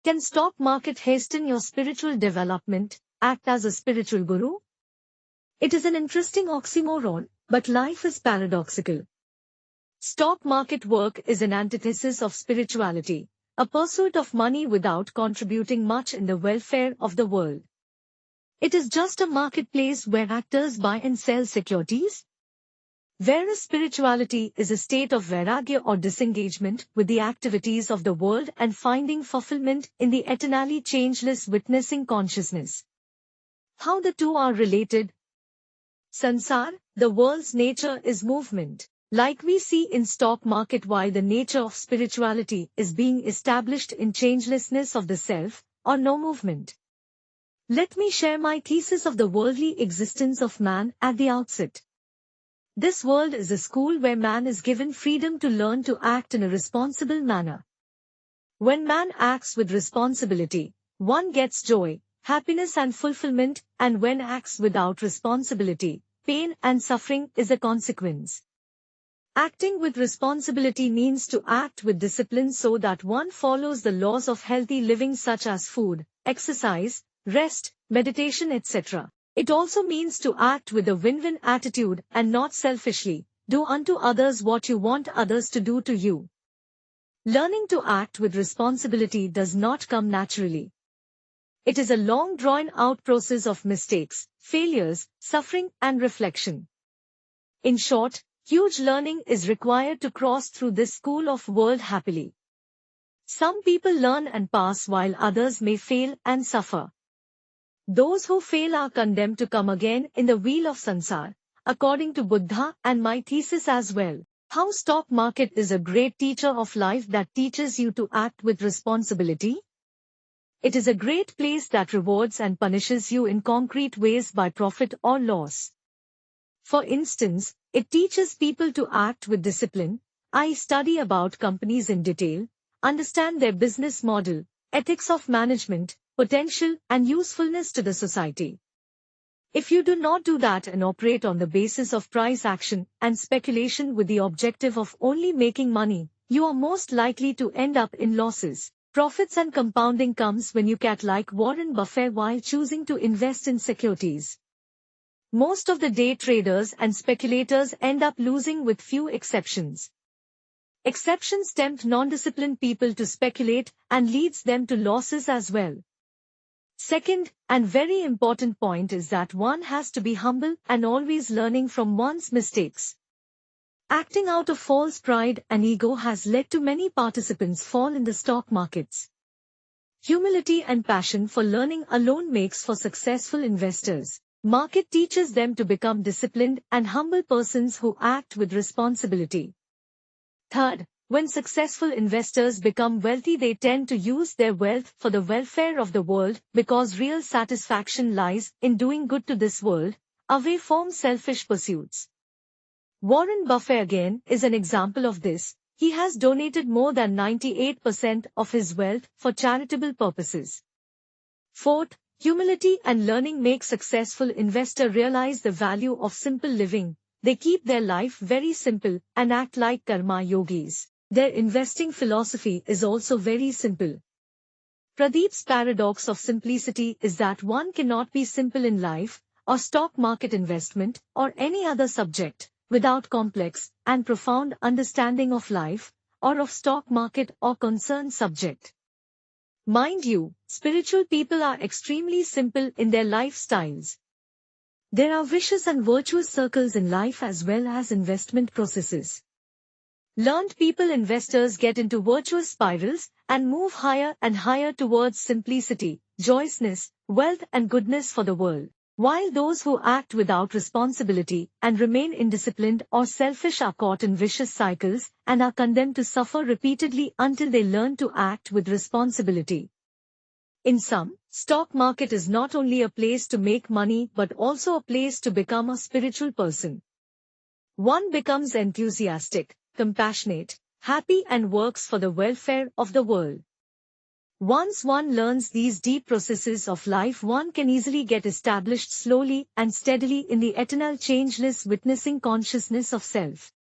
Can stock market hasten your spiritual development, act as a spiritual guru? It is an interesting oxymoron, but life is paradoxical. Stock market work is an antithesis of spirituality, a pursuit of money without contributing much in the welfare of the world. It is just a marketplace where actors buy and sell securities. Whereas spirituality is a state of vairagya or disengagement with the activities of the world and finding fulfillment in the eternally changeless witnessing consciousness. How the two are related? Sansar, the world's nature, is movement, like we see in stock market, while the nature of spirituality is being established in changelessness of the self, or no movement. Let me share my thesis of the worldly existence of man at the outset. This world is a school where man is given freedom to learn to act in a responsible manner. When man acts with responsibility, one gets joy, happiness and fulfillment, and when acts without responsibility, pain and suffering is a consequence. Acting with responsibility means to act with discipline so that one follows the laws of healthy living such as food, exercise, rest, meditation, etc. It also means to act with a win-win attitude and not selfishly, do unto others what you want others to do to you. Learning to act with responsibility does not come naturally. It is a long drawn-out process of mistakes, failures, suffering and reflection. In short, huge learning is required to cross through this school of world happily. Some people learn and pass while others may fail and suffer. Those who fail are condemned to come again in the wheel of sansar, according to Buddha and my thesis as well. How stock market is a great teacher of life that teaches you to act with responsibility. It is a great place that rewards and punishes you in concrete ways by profit or loss. For instance, it teaches people to act with discipline. I study about companies in detail, understand their business model, ethics of management, potential and usefulness to the society. If you do not do that and operate on the basis of price action and speculation with the objective of only making money, you are most likely to end up in losses. Profits and compounding comes when you cat like Warren Buffett while choosing to invest in securities. Most of the day traders and speculators end up losing with few exceptions. Exceptions tempt non-disciplined people to speculate and leads them to losses as well. Second, and very important point is that one has to be humble and always learning from one's mistakes. Acting out of false pride and ego has led to many participants fall in the stock markets. Humility and passion for learning alone makes for successful investors. Market teaches them to become disciplined and humble persons who act with responsibility. Third, when successful investors become wealthy, they tend to use their wealth for the welfare of the world because real satisfaction lies in doing good to this world, away from selfish pursuits. Warren Buffett again is an example of this. He has donated more than 98% of his wealth for charitable purposes. Fourth, humility and learning make successful investors realize the value of simple living. They keep their life very simple and act like karma yogis. Their investing philosophy is also very simple. Pradeep's paradox of simplicity is that one cannot be simple in life, or stock market investment, or any other subject, without complex and profound understanding of life, or of stock market or concerned subject. Mind you, spiritual people are extremely simple in their lifestyles. There are vicious and virtuous circles in life as well as investment processes. Learned people investors get into virtuous spirals and move higher and higher towards simplicity, joyousness, wealth and goodness for the world. While those who act without responsibility and remain indisciplined or selfish are caught in vicious cycles and are condemned to suffer repeatedly until they learn to act with responsibility. In sum, stock market is not only a place to make money but also a place to become a spiritual person. One becomes enthusiastic, compassionate, happy and works for the welfare of the world. Once one learns these deep processes of life, one can easily get established slowly and steadily in the eternal changeless witnessing consciousness of self.